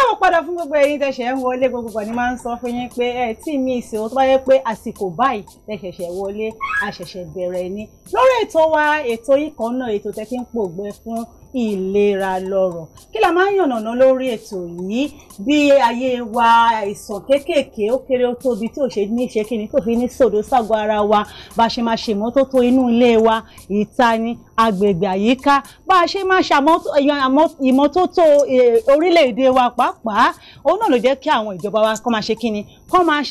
káàbọ̀ padà fún gbogbo ẹ̀yin tẹ̀sẹ̀ ń wọlé gbogbo ní máa ń sọ fún yín pé ẹ tí mi ìsìn tó bá yẹ pé àsìkò báyìí tẹ̀sẹ̀ṣẹ̀ wọlé àṣẹ̀ṣẹ̀ bẹ̀rẹ̀ ni lórí ètò wa ètò yìí kan náà ètò tẹ́ fi ń pògbẹ́ fún ìlera lọ́rọ̀ kí la máa ń yànnàná lórí ètò yìí bí ayé wa àìsàn kéékèèké ó kéré ó tóbi tí ò ṣe ní ṣe kíni tó fi ní sòdò ságọ́ ara wa bá a ṣe máa ṣe ìmọ́tótó inú ilé wa ìta ni agbègbè àyíká bá a ṣe máa ìmọ́tótó orílẹ̀-èdè wa pàápàá òun náà ló jẹ́ kí àwọn ìjọba wa kọ́ máa ṣe kíni kọ́ máa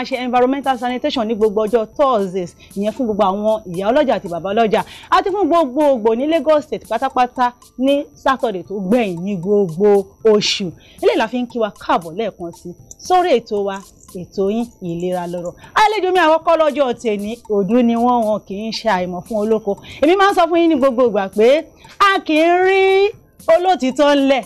ṣe environmental sanitation ní gbogbo ọjọ́ Thursdays ìyẹn fún gbogbo àwọn ìyá ọlọ́jà àti bàbá ọlọ́jà àti fún gbogbogbò ní Lagos State pátápátá ní Saturday tó gbẹ̀yìn ní gbogbo oṣù eléyìí la fi ń kí wa káàbọ̀ lẹ́ẹ̀kan sí sórí ètò wa ètò yín ìlera lọ́rọ̀ àlejò mi àkọ́kọ́ lọ́jọ́ tèmi òdú ni wọ́n kì í ṣe àìmọ̀ fún olóko èmi máa ń sọ fún yín ní gbogbo ìgbà pé a kì í rí olótìtọ́ ńlẹ̀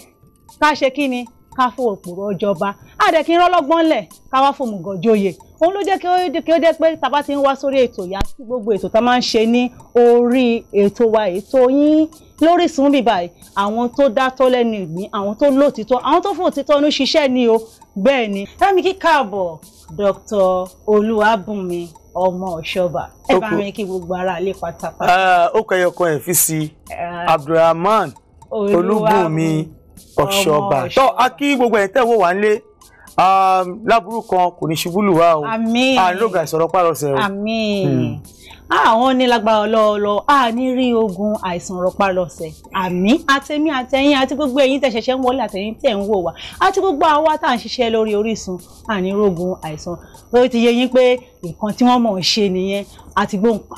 ká ṣe kí ni ká fún òpùrọ̀ ọjọba àdẹ kí n rọ́lọ́gbọ́n lẹ̀ ká wá fún mùgànjòyè òun ló jẹ́ kí ó jẹ́ pé tàbá ti ń wá sórí ètò yá sí gbogbo ètò tá máa ń ṣe ní orí ètò wa ètò yín lórísun bíbá yìí àwọn tó dátọ́ lẹ́nu ìgbín àwọn tó lóòtítọ́ àwọn tó fún òtítọ́ ní ṣiṣẹ́ ni o bẹ́ẹ̀ ni ẹ̀mí kí káàbọ̀ Dr. Olúwabùnmi ọmọ Ọ̀ṣọ́bà ẹ bá mi kí gbogbo ara ilé pátápátá. ó kẹyọkan ẹ̀ fi sí Abdulrahman Olúbùnmi Ọ̀ṣọ́bà tó a kí gbogbo ẹ̀ tẹ̀ wò wá nílé láburú kan kò ní ṣubú lù wá o àlóga ìsọ̀rọ̀ pàrọ̀sẹ̀ o. àmín àwọn ní lágbára ọlọ́ọ̀lọ́ a ní rí ogun àìsàn rọpárọsẹ̀ àmín àtẹ̀mí àtẹ̀yìn àti gbogbo ẹ̀yin tẹ̀ ṣẹ̀ṣẹ̀ ń wọlé àtẹ̀yìn tẹ̀ ń wò wá àti gbogbo àwa tá à ń ṣiṣẹ́ lórí Orísun a ní rogun àìsàn lórí ti yé yín pé nǹkan tí wọ́n mọ̀ ọ́ ṣe nìyẹn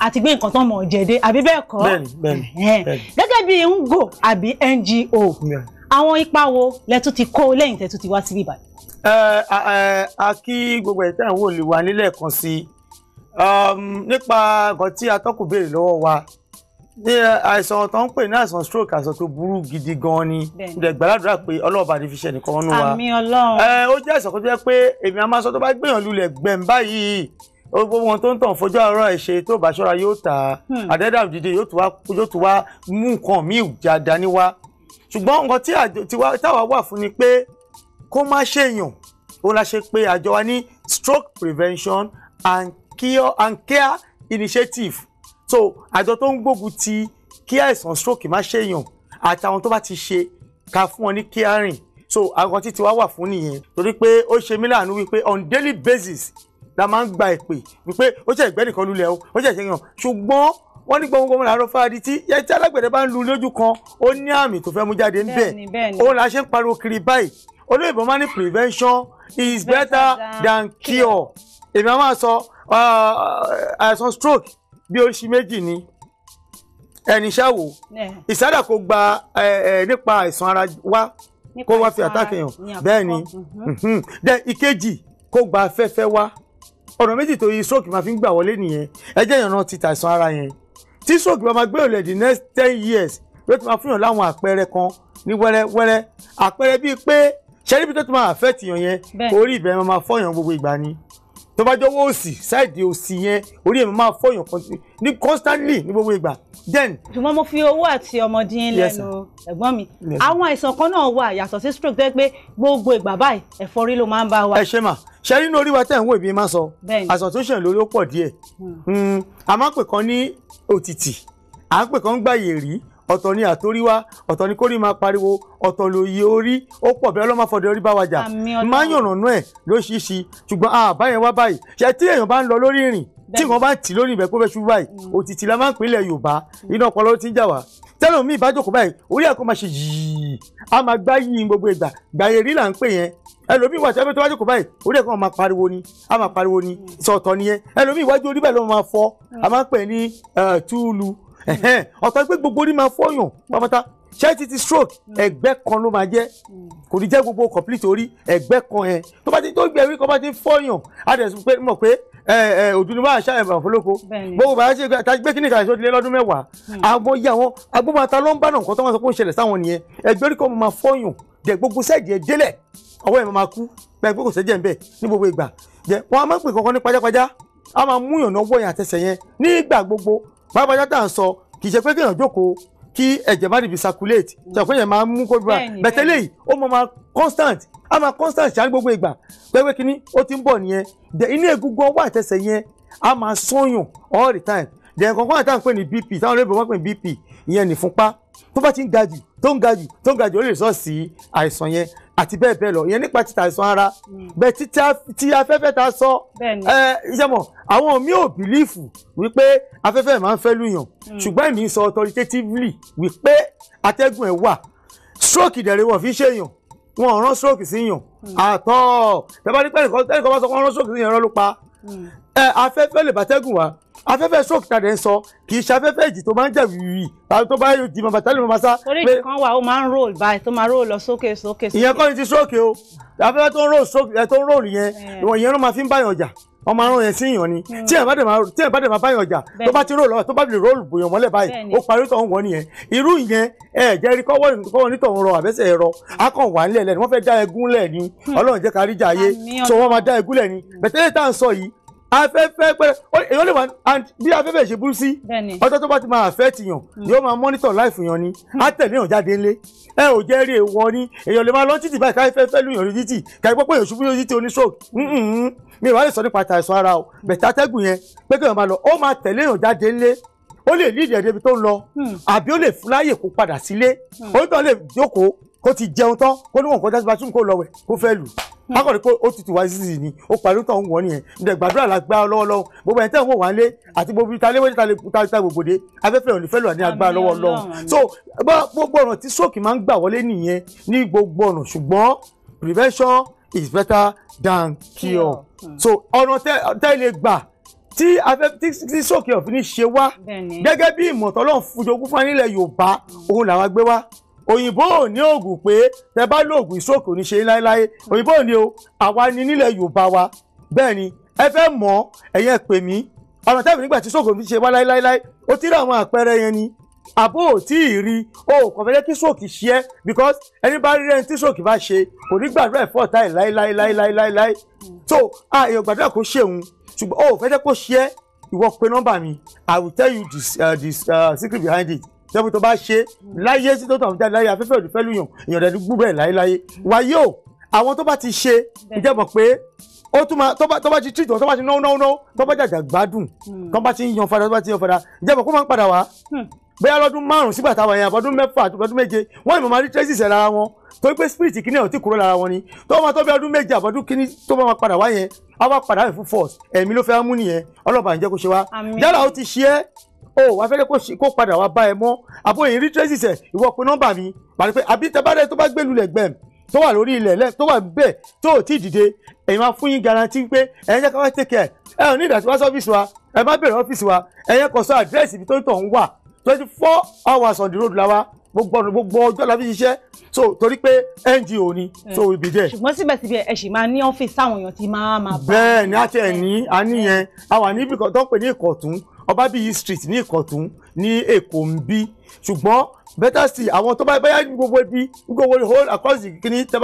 àti gbé nǹkan tó mọ̀ ọ́ jẹ̀dé àbí bẹ́ẹ̀ kọ́ gẹ́gẹ́ bí ngo àbí NGO àwọn ipa wo lẹ́tún ti kó lẹ́yìn tẹ́tún ti wá síbí báyìí. a kí gbogbo ẹ̀ tẹ́ ń wò lè wà nílẹ̀ kan sí nípa nǹkan tí atọ́kùn béèrè lọ́wọ́ wa ní àìsàn tó ń pè ní àìsàn stroke àìsàn tó burú gidi gan ni ìdẹ̀ gbàdúrà pé ọlọ́ọ̀bà ní fi ṣe nìkan nínú wa. àmín Ọlọ́run. ó jẹ́ àìsàn tó jẹ́ pé èmi a máa sọ tó bá gbìyànjú lulẹ̀ gbẹ̀m báyìí gbogbo wọn tó ń tàn fojú àárọ̀ ẹ̀ ṣe tó bá ṣọ́ra yóò tà àdẹ́dà òdìdí yóò tún wá mú nǹkan míì jáda níwá ṣùgbọ́n nǹkan tí táwa wà fún ni pé kó má ṣèyàn òun la ṣe pé àjọ wa ní stroke prevention and care initiative so àjọ tó ń gbógun ti kí àìsàn stroke má ṣèyàn àtàwọn tó bá ti ṣe ká fún wọn ní caring so àwọn tí tiwa wà fún nìyẹn torí pé ó ṣe mí láàánú wípé on daily basis la máa ń gba ìpè wípé ó ṣe ìgbẹ́ nìkan lulẹ̀ ó ṣe ìṣẹ́yàn ṣùgbọ́n wọ́n ní gbogbo làárọ̀ fáadì tí yẹtí alágbẹ̀dẹ bá ń lu lójú kan ó ní àmì tó fẹ́ mú jáde níbẹ̀ òun la ṣe ń pariwo kiri báyìí olóyìnbó máa ní prevention is better than cure èmi á máa sọ àìsàn stroke bí oríṣi méjì ni ẹni ṣáwò ìsádà kò gba nípa àìsàn ara wa kó wá fi àtàkì hàn bẹ́ẹ̀ ni ìkejì kó gba afẹ́fẹ́ wá ọ̀nà méjì tó yí stroke máa fi ń gbà wọlé nìyẹn ẹ jẹ́ ìyànnà ti tàìsàn ara yẹn tí stroke bá máa gbé òlẹ̀ the next 10 years ló ti máa fún yàn láwọn àpẹẹrẹ kan ní wẹ́rẹ́wẹ́rẹ́ àpẹẹrẹ bíi pé ṣẹ́ríbi tó ti máa affect yàn yẹn orí ibẹ̀ máa fọ́yàn gbogbo ìgbà ni tó bá jọ̀wọ́ òsì sáìdì òsì yẹn orí ẹ̀ máa fọ́yàn ní constantly ní gbogbo ìgbà then. ṣùgbọ́n mo fi owó àti ọmọdé lẹ́nu ẹ̀gbọ́n mi àwọn àìsàn kan náà wà yàtọ̀ sí stroke tó yẹ pé gbogbo ìgbà báyìí ẹ̀fọ́rí ló máa ń bá wa. ẹ ṣe mà ṣe nínú orí wa tẹ̀ ń wò ìbí máa sọ àìsàn tó ṣẹ̀ lórí ó pọ̀ díẹ̀ a máa ń pè kan ní òtìtì à ń pè kan gbà yèrí ọ̀tọ̀ ni àtóríwá ọ̀tọ̀ ni kórìí máa pariwo ọ̀tọ̀ lòye orí ó pọ̀ bẹ́ẹ̀ ọlọ́mọ fọdẹ orí bá wa jà máa ń yànnà nú ẹ̀ lóṣìṣì ṣùgbọ́n àbáyẹn wá báyìí ṣe tí èèyàn bá ń lọ lórí ìrìn tí wọ́n bá tì lórí ìbẹ̀ pé fẹ́ ṣubú báyìí òtítì la máa ń pínlẹ̀ Yorùbá iná ọpọlọ ti ń jà wá tẹ́lẹ̀ mi ìbájókòó báyìí orí ẹ̀kọ́ máa ṣe yìí a máa gbá yìí gbogbo ìgbà gbàyèrí là ń pè yẹn ẹlòmíì wà tẹ́lẹ̀ tó wájú kò báyìí orí ẹ̀kọ́ máa pariwo ni a máa pariwo ni sọ̀tọ̀ nìyẹn ẹlòmíì iwájú orí bẹ́ẹ̀ ló máa fọ́ a máa ń pè ní túùlù ọ̀tọ̀ pé gbogbo orí máa fọ́yàn pápátá ṣé ti stroke ẹ̀gbẹ́ kan ló máa jẹ́ kò ní jẹ́ gbogbo complete orí ẹ̀gbẹ́ kan yẹn tó bá ti tó gbẹ̀rí kan bá ti fọ́yàn á dẹ̀ sọ pé mọ̀ pé òdùnnú bá àṣà ẹ̀bà fọlọ́kọ gbogbo bàbá ṣe gbé kíní kan ìṣòdìlé lọ́dún mẹ́wàá àwọn yìí àwọn agbóhùnmáta ló ń bá náà nǹkan tó máa sọ pé ó ń ṣẹlẹ̀ sáwọn nìyẹn ẹgbẹ́ orí kan máa fọ́yàn jẹ gbogbo sẹ́ẹ̀dì ẹ̀ délẹ̀ ọwọ́ ẹ̀ máa kú bẹ́ẹ̀ gbogbo sẹ́ẹ̀dì ẹ̀ ń bẹ̀ ní gbogbo ìgbà jẹ wọn a máa ń pè kankan ní pajápajá a máa mú yàn náà wọ̀nyàn àtẹsẹ̀ yẹn nígbà gbogbo pajápajá tá à ń sọ kì í ṣe pé kéèyàn jókòó kí ẹ̀jẹ̀ má dìbì circulate ṣàpẹ́ yẹn máa mú kó bá bẹ̀tẹ̀ lẹ́yìn ó máa constant a máa constant ṣáà gbogbo ìgbà pẹ́pẹ́ kínní ó ti ń bọ̀ nìyẹn inú egungun ọwọ́ àtẹsẹ̀ yẹn a máa sọ́yàn all the time then kankan àti àpè ní bp táwọn olóògbé wọn pè ní bp ìyẹn ní fúnpá tó bá ti ń ga jù tó ń ga jù ó lè sọ sí àìsàn yẹn àti bẹ́ẹ̀ bẹ́ẹ̀ lọ ìyẹn nípa títa àìsàn ara bẹ́ẹ̀ tí afẹ́fẹ́ ta sọ iṣẹ́ mọ̀ àwọn mi ò bìlífù wípé afẹ́fẹ́ máa ń fẹ́ lùyàn ṣùgbọ́n èmi ń sọ authoritatively wípé atẹ́gùn ẹ̀ wà stroke ìdẹ̀rẹ̀ wọ̀ fi ṣèyàn wọn ò rán stroke sí yàn àtọ́ ẹ bá ní pẹ́ ẹnìkan bá sọ pé wọ́n rán stroke sí yàn rán ló pa afẹ́fẹ́ lè bàtẹ́gùn wá afẹ́fẹ́ stroke tàdé ń sọ kì í ṣe afẹ́fẹ́ ìjì tó máa ń jà wìwì tàbí tó bá yóò di màbà tálẹ̀ màbà sá. torí ìkan wà ó máa ń roll báyìí tó máa roll lọ sókè. ìyẹn kọ́ ni ti stroke o afẹ́fẹ́ tó ń roll stroke tó ń roll yẹn ìyẹn ló máa fi ń báyàn jà ọmọ arún yẹn sí yàn ni tí ẹ̀ bá dẹ̀ máa báyàn jà tó bá ti roll lọ́wọ́ tó bá lè roll bòyàn mọ́lẹ̀ báyìí ó parí tó ń wọ́n nìyẹn irú yẹn jẹ́rìí kọ́wọ́ nítòun rọ àbẹ́sẹ̀ ẹ̀rọ akàn wà nílẹ̀ lẹ́nu wọ́n fẹ́ dá ẹgún lẹ̀ ni Ọlọ́run jẹ́ ká rí jà ayé so wọ́n máa dá ẹgún lẹ̀ ni bẹ̀tẹ́lẹ̀ tá à ń sọ yìí afẹ́fẹ́ pẹ́rẹ́ èèyàn lè wà bí afẹ́fẹ́ ṣe burú sí ọjọ́ tó bá ti máa affect yàn yóò máa monitor life yàn ni á tẹ̀lé yàn jáde ńlé ẹ ò jẹ́ rí èèwọ̀ ni èèyàn lè máa lọ títì báyìí káfẹ́ fẹ́ lùyàn ní títì káyọ̀ pé èèyàn ṣubú ní títì oníṣòwò mi ò wá lè sọ nípa àìsàn ara o bẹ̀tẹ̀ atẹ́gùn yẹn pé kéèyàn máa lọ ó máa tẹ̀lé yàn jáde ńlé ó lè lead ẹ̀ débi tó ń lọ àbí ó lè fúláyè kó padà sílé onítọ̀ lè jókòó kó ti jẹun tán kó níwọ̀n kọjá sí bathroom kó lọ wẹ̀ kó fẹ́ lù akọni pé ó tutù wá sísì ni ó parí tó ń wọ nìyẹn ǹdẹ gbàdúrà la gbá lọ́wọ́lọ́wọ́ gbogbo ẹni tẹ́ ń wò wá lé àti gbogbo ìta léwé ta gbogbo dé afẹ́fẹ́ òní fẹ́lú ní agbára lọ́wọ́lọ́wọ́ so gbogbo ọ̀nà tí stroke máa ń gbà wọlé nìyẹn ní gbogbo ọ̀nà ṣùgbọ́n prevention is better than cure so ọ̀nà tẹ́ lè gbà tí stroke òfin ní ṣe wá gẹ́gẹ́ bí ìmọ̀ tọ́lọ́run fojogún fún nílẹ̀ Yorùbá òun làwọn gbé wá òyìnbó ò ní oògùn pé tẹ bá lóògùn ìṣòkò ní ṣe láéláé òyìnbó ò ní o àwa ni nílẹ̀ Yorùbá wa bẹ́ẹ̀ ni ẹ fẹ́ mọ̀ ẹ̀yẹn pè mí ọ̀nà tẹ́bí nígbà tí ìṣòkò fi ṣe wá láéláé ó ti rí àwọn àpẹẹrẹ yẹn ni àbó ò tí ì rí o kò fẹ́ jẹ́ kí stroke ṣe é because ẹni bá rí ẹni tí stroke bá ṣe kò ní gbàdúrà ẹ̀fọ́ ọ̀tá ẹ̀ láéláé so èèyàn gbàdúrà kó ṣe òun ṣùgbọ́n o fẹ́ jẹ́ kó ṣe é ìwọ pé nọ́mbà mi I will tell you this secret behind it jẹ́bi tó bá ṣe láyé sí tó tàn jáde láyé afẹ́fẹ́ òdì fẹ́ lùyàn èèyàn dẹ̀ gbúgbẹ́ ẹ̀ láyéláyé wáyé o àwọn tó bá ti ṣe ìjẹ́bọ̀ pé ó tún máa tó bá ti treat wọn tó bá ti náwó tó bá jàjà gbádùn tó bá ti yan fada tó bá ti yan fada ìjẹ́bọ̀ kó máa ń padà wá bóyá lọ́dún 5 sígbà táwọn èèyàn àbọ̀dún 6 àbọ̀dún 7 wọ́n ìmọ̀ máa rí traces ẹ̀ lára wọn torí pé spirit kìíní ẹ̀ ò tí kúrò lára wọn ni tó máa tó bí ọdún 7 àbọ̀dún kìíní tó máa padà wá yẹn á wá padà wẹ̀ fún force ẹ̀mí ló fẹ́ mú nìyẹn ọlọ́ba ǹjẹ́ kó ṣe wá yálà ó ti ṣe é o wà fẹ́lẹ́ kó padà wá bá ẹ mọ́ àbó yìí rí traces ẹ̀ ìwọ pé nọ́mbà mi pàdé pé àbí tẹ́bárẹ́ tó bá gbé lulẹ̀ gbẹ̀m tó wà lórí ilẹ̀ tó wà bẹ́ẹ̀ tó ò tí ì dìde èyí máa fún yín garanti pé ẹ̀yin jẹ́ ká wá take care ẹ ò ní ìdásí wá sọ́fíìsì wa ẹ má bẹ̀rẹ̀ ọ́fíìsì wa ẹ̀yin kò sọ àdírẹ́sì ibi tó ń tọ̀ ń wà 24 hours on the road la wa gbogbo ọjọ́ la fi ṣiṣẹ́ so torí pé NGO ni so we be there. ṣùgbọ́n síbẹ̀síbẹ̀ ẹ sì máa ní ọ́fíìsì táwọn èèyàn ti máa bá. bẹ́ẹ̀ ni àti ẹ̀ ní àníyẹn a wà níbi kan tó ń pè ní Ìkọ̀tún Ọbábíyì street ní Ìkọ̀tún ní Èkó ń bí ṣùgbọ́n better still àwọn tó bá báyà ní gbogbo ibi gbogbo whole across the kini tẹ́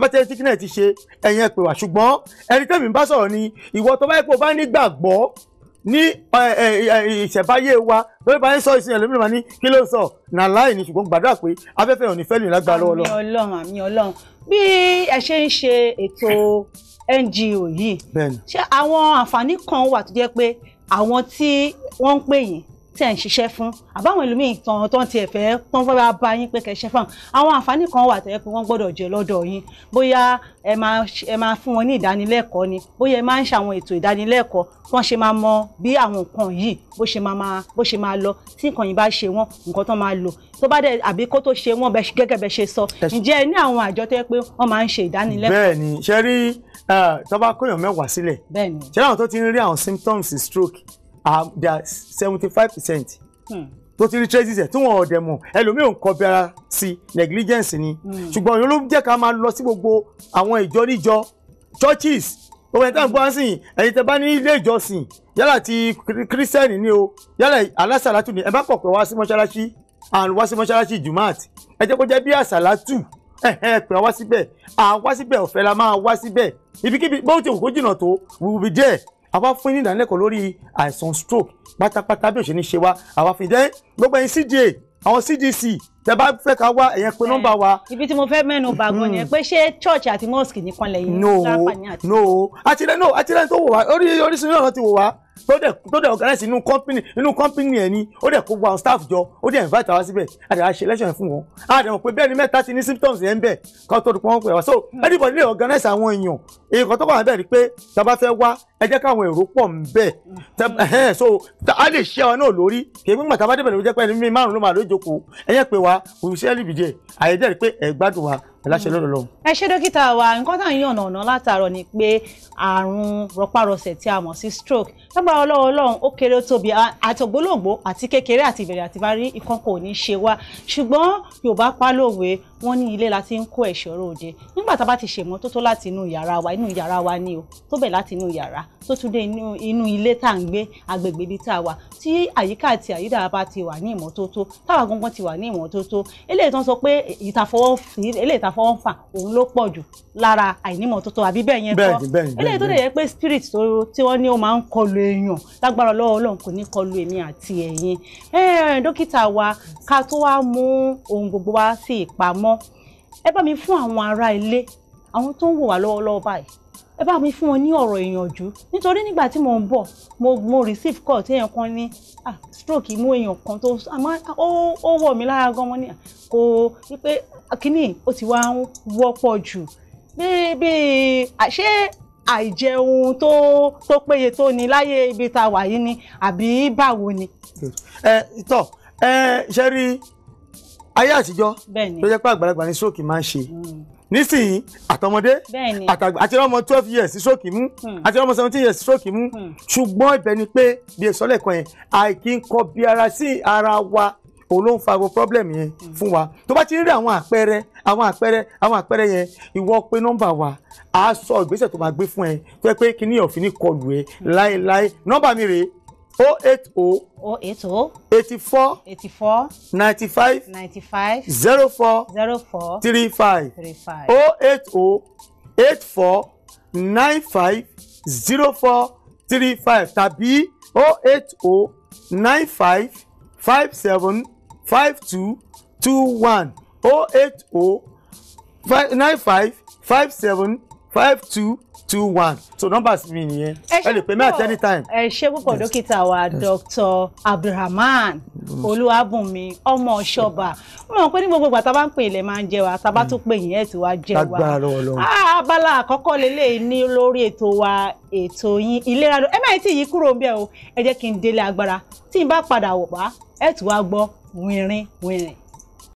bá tẹ́ tíkínẹ̀ ti ṣe ẹ̀yìn ẹ̀ pè wá ṣùgbọ́n ẹni tẹ́mi bá sọ̀rọ̀ ni ìwọ tó bá yẹ kó o bá nígbàgbọ́ ní ìṣẹ̀báyé wa lórí bá ń sọ ìsìn ẹlòmíràn máa ní kí ló ń sọ nàláì ní ṣùgbọ́n gbàdúrà pé afẹ́fẹ́ ò ní fẹ́ lù lágbára lọ́wọ́ lọ́wọ́. àmì Ọlọ́run bí ẹ ṣe ń ṣe ètò NGO yìí ṣé àwọn àǹfààní kan wà tó jẹ́ pé àwọn tí wọ́n ń pè yín tẹ̀ ń ṣiṣẹ́ fún àbáwọn ẹlòmíì tán tiẹ̀ fẹ́ tán fẹ́ bá yín pé kẹ́ṣẹ́ fún àwọn àǹfààní kan wà tó yẹ pé wọ́n gbọ́dọ̀ jẹ lọ́dọ̀ yín bóyá ẹ máa fún wọn ní ìdánilẹ́kọ̀ọ́ ni bóyá ẹ máa ń ṣàwọn ètò ìdánilẹ́kọ̀ọ́ wọ́n ṣe máa mọ bí àwọn nǹkan yìí bó ṣe máa lọ tí nǹkan yìí bá ṣe wọ́n nǹkan tán máa lò tó bá dẹ̀ àbí kó tó ṣe wọ́n gẹ́gẹ́ bẹ́ ṣe sọ ǹjẹ́ ẹ ní àwọn àjọ tó yẹ pé wọ́n máa ń ṣe ìdánilẹ́kọ̀ọ́. bẹ́ẹ̀ni ṣe rí tó bá kóyàn mẹ́wàá sílẹ̀ ṣe láwọn tó ti ń rí àwọn symptoms stroke they are 75% tó ti rí traces ẹ̀ tí wọ́n ọ̀dẹ̀ mọ̀ ẹlòmíì ò ń kọbi ara sí negligence ni ṣùgbọ́n òun ló jẹ́ ká máa lọ sí gbogbo àwọn ìjọ níjọ churches gbogbo ẹni tí wọ́n gbọ́ sí ẹ̀yin tẹ́ bá ní ilé ìjọsìn yálà ti kírísítẹ́nì ni o yálà alásàlátù ni ẹ bá pọ̀ pé wá sí mọ́ṣáláṣí and wá sí mọ́ṣáláṣí jumat ẹ jẹ́ kó jẹ́ bí àsàlátù pè wá síbẹ̀ wá síbẹ̀ ọ̀fẹ́ la máa wá síbẹ̀ ibikíbi bó ti kó jìnnà tó we will be there àwa fún ní ìdánilẹ́kọ̀ọ́ lórí àìsàn stroke pátápátá bí ó ṣe ní ṣe wá àwa fi dẹ́ gbogbo ẹ̀yin CDA àwọn CDC tẹ́ bá fẹ́ ká wá ẹ̀yẹn pé nọ́mbà wa. ibi tí mo fẹ́ mẹ́nu bà gan ni pé ṣé church àti mosque nìkan lẹ́yìn láǹfààní àti. no àtìlẹ́yìn tó wò wá oríṣiríṣi náà ti wò wá tó dẹ̀ organize inú company ẹ̀ ni ó dẹ̀ kó gba àwọn staff jọ ó dẹ̀ invite wá síbẹ̀ àti àṣẹ election fún wọn àti àwọn pé bẹ́ẹ̀ ni mẹ́ta ti ní symptoms yẹn ń bẹ̀ ká tó dùn pọ́n pẹ̀ wá so anybody lè organize àwọn èèyàn èèkàn tó wà bẹ́ẹ̀ ni pé tá a bá fẹ́ wá ẹ jẹ́ káwọn èrò pọ̀ ń bẹ̀ so a lè ṣe ọ náà lórí kì í gbígbà tá a bá débẹ̀ ló jẹ́ pé ẹni márùn-ún ló máa lójókòó ẹ yẹ pé wa òṣìṣẹ́ níbìdí àyẹ̀dẹ́ rí pé ẹ gbádùn wa láṣẹ lọ́dọ̀ lọ́wọ́. ẹ ṣé dókítà wa nǹkan tá à ń yànnà ọ̀nà látàárọ̀ ni pé àrùn rọpárọsẹ̀ tí a mọ̀ sí stroke lágbára Ọlọ́run ó kéré ó tóbi àtògbólógbò àti kékeré àti ìbẹ̀rẹ̀ àti bá rí ìkan kò ní ṣe wá ṣùgbọ́n Yorùbá pa lówe wọ́n ní ilé la ti ń kó ẹ̀ṣọ́ ròde nígbà tá a bá ti ṣèmọ́tótó láti inú yàrá wa ni o tó bẹ̀ láti inú yàrá tó tún dé inú ilé tá à ń gbé agbègbè ibi tá a wà tí àyíká àti àyídà bá ti wà ní ìmọ́tótó táwa gangan ti wà ní ìmọ́tótó eléyìí tó ń sọ pé eléyìí tá fọwọ́ fà òun ló pọ̀ jù lára àìnímọ́tótó àbí bẹ́ẹ̀ yẹn kọ́ eléyìí tó lè yẹ pé spirit tí wọ́n ní ó máa ń kọlu èèyàn lágbára Ọlọ́run kò ní kọlu èmi àti ẹ̀yin dókítà wa ká tó wá mú ohun gbogbo wá sí ìpamọ́ ẹ bá mi fún àwọn ará ilé àwọn tó ń wò wá lọ́wọ́lọ́wọ́ báyìí ẹ bá mi fún wọn ní ọ̀rọ̀ ìyànjú nítorí nígbà tí mo ń bọ̀ mo receive call tí èèyàn kan ní stroke mú èèyàn kan tó ó wọ̀ mí lára gan mọ́ ní kò wípé kíní ó ti wá ń wọ́pọ̀ jù bí ṣé àìjẹun tó péye tó ní láyé ibi tá a wà yìí ni àbí báwo ni. ṣe rí ayé àtijọ́ tó jẹ́ pé àgbàlagbà ní stroke máa ń ṣe nísìnyí àtọmọdé àtàgbà àti ọmọ 12 years stroke mú àti ọmọ 17 years stroke mú ṣùgbọ́n ibẹ̀ ni pé bí èso lẹ́ẹ̀kan yẹn àìkí ń kọ bí ara sí ara wa òun ló ń fa gbogbo problem yẹn fún wa tó bá ti rí àwọn àpẹẹrẹ yẹn ìwọ pé nọ́mbà wa a sọ ìgbésẹ̀ tó máa gbé fún ẹ tó yẹ pé kíní òfin ní kọlù ẹ láéláé nọ́mbà mi rèé 080 84 95 04 35 080 84 95 04 35 tàbí 080 95 57 52 21 080 95 57 52 21 so numbers mi nìyẹn ẹ lè pè mí at any time. ẹ ṣé púpọ̀ dókítà wa Dr. Abdulrahman Olúwabùnmi ọmọ Ọ̀ṣọ́bà mo mọ̀ pé ní gbogbo ìgbà tá a bá ń pè ilẹ̀ máa ń jẹ wa tá a bá tún pè yín ẹ̀ tí wàá jẹ wa abala àkọ́kọ́ lélẹ́yìí ní lórí ètò wa ètò yín ìlera ẹ má tí yí kúrò ń bẹ̀ o ẹ jẹ́ kí n délé agbára tí n bá padà wọ̀ wá ẹ̀ tí wàá gbọ́ wìnrin.